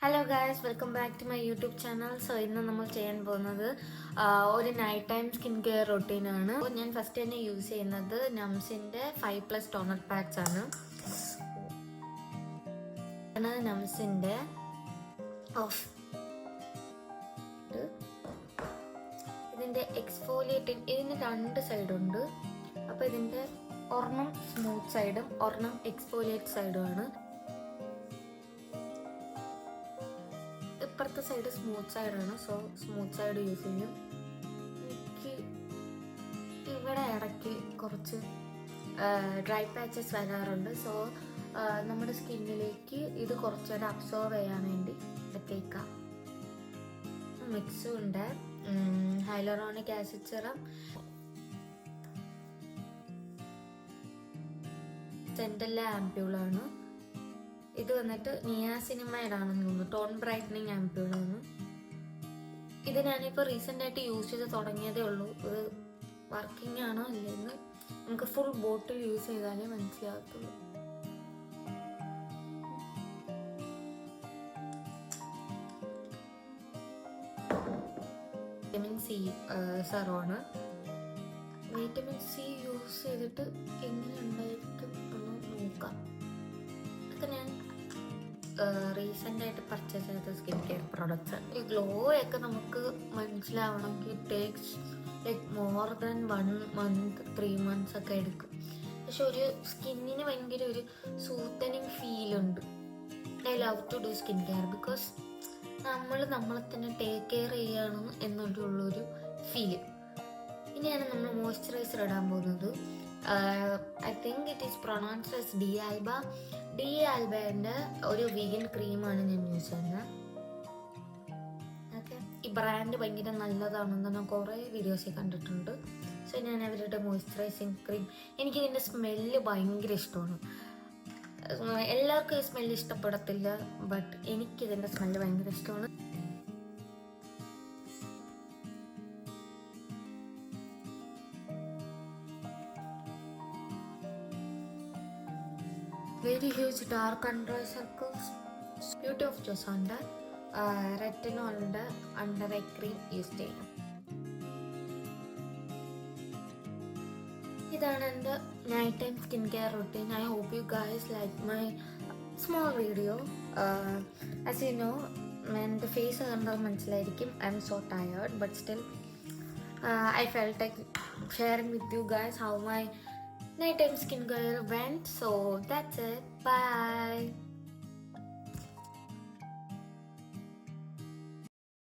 Hello guys, welcome back to my YouTube channel. So ഇന്ന് നമ്മൾ ചെയ്യാൻ പോകുന്നത് ഒരു നൈറ്റ് ടൈം സ്കിൻ കെയർ റൊട്ടീനാണ്. ഞാൻ ഫസ്റ്റ് തന്നെ യൂസ് ചെയ്യുന്നത് നംസിൻ്റെ 5+ ടോണർ പാക്സ് ആണ്. നംസിൻ്റെ ഇതിൻ്റെ എക്സ്ഫോലിയേറ്റിംഗ്, ഇതിന് 2 സൈഡുണ്ട്. അപ്പോൾ ഇതിൻ്റെ ഒരെണ്ണം സ്മൂത്ത് സൈഡും ഒരെണ്ണം എക്സ്ഫോലിയേറ്റ് സൈഡുമാണ്. ഇപ്പുറത്തെ സൈഡ് സ്മൂത്ത് സൈഡാണ്, സോ സ്മൂത്ത് സൈഡ് യൂസ് ചെയ്യും. എനിക്ക് ഇവിടെ ഇടയ്ക്ക് കുറച്ച് ഡ്രൈ പാച്ചസ് വരാറുണ്ട്. സോ നമ്മുടെ സ്കിന്നിലേക്ക് ഇത് കുറച്ചുകൂടെ അബ്സോർവ് ചെയ്യാൻ വേണ്ടി തേക്കാം. മിക്സും ഉണ്ട്, ഹൈലറോണിക് ആസിഡ് സിറം, സെൻറ്റല്ല ആംപ്യൂളാണ്. ഇത് വന്നിട്ട് നിയാസിനിമൈഡ് ആണെന്ന് തോന്നുന്നു, ടോൺ ബ്രൈറ്റനിങ് ആംപ്യൂളാണ്. ഇത് ഞാനിപ്പോൾ റീസെൻ്റ് ആയിട്ട് യൂസ് ചെയ്ത് തുടങ്ങിയതേ ഉള്ളൂ. ഇത് വർക്കിംഗ് ആണോ അല്ലെന്ന് നമുക്ക് ഫുൾ ബോട്ടിൽ യൂസ് ചെയ്താലേ മനസ്സിലാകത്തുള്ളൂ. വിറ്റമിൻ സി സെറമാണ്. വിറ്റമിൻ സി യൂസ് ചെയ്തിട്ട് എങ്ങനെ ഉണ്ടായിരിക്കും എന്ന് നോക്കാം. ഇതൊക്കെ ഞാൻ റീസെൻ്റ് ആയിട്ട് പർച്ചേസ് ചെയ്ത സ്കിൻ കെയർ പ്രോഡക്റ്റ്സ്. ഈ ഗ്ലോ ഒക്കെ നമുക്ക് മനസ്സിലാവണമെങ്കിൽ takes like more than 1 month 3 months ഒക്കെ എടുക്കും. പക്ഷെ ഒരു സ്കിന്നിന് ഭയങ്കര ഒരു സൂത്തനിങ് ഫീലുണ്ട്. I love to do skin care because നമ്മളെ തന്നെ ടേക്ക് കെയർ ചെയ്യണം എന്നുള്ളൊരു ഫീല്. ഇനിയാണ് നമ്മൾ മോയ്സ്ചറൈസർ ഇടാൻ പോകുന്നത്. I think it is pronounced as ഡി ആൽബേൻ്റെ ഒരു വീഗൻ ക്രീമാണ് ഞാൻ യൂസ് ചെയ്യുന്നത്. ഓക്കെ, ഈ ബ്രാൻഡ് ഭയങ്കര നല്ലതാണെന്ന് ഞാൻ കുറേ വീഡിയോസിൽ കണ്ടിട്ടുണ്ട്. സോ ഞാൻ അവരുടെ മോയ്സ്ചറൈസിങ് ക്രീം, എനിക്കിതിൻ്റെ സ്മെല്ല് ഭയങ്കര ഇഷ്ടമാണ്. എല്ലാവർക്കും ഈ സ്മെല്ല് ഇഷ്ടപ്പെടത്തില്ല, ബട്ട് എനിക്കിതിൻ്റെ സ്മെല്ല് ഭയങ്കര ഇഷ്ടമാണ്. Very huge dark under eye circles. Beauty of choice ഉണ്ട്. റെറ്റിനോളിൻ്റെ അണ്ടർ ഐ ക്രീം യൂസ് ചെയ്യണം. ഇതാണ് എൻ്റെ night time skin care routine. I hope you guys like my small video. As you know, എൻ്റെ face കണ്ടാൽ മനസ്സിലായിരിക്കും I'm so tired, but still I felt like sharing with you guys how my nighttime skincare went. So that's it. Bye.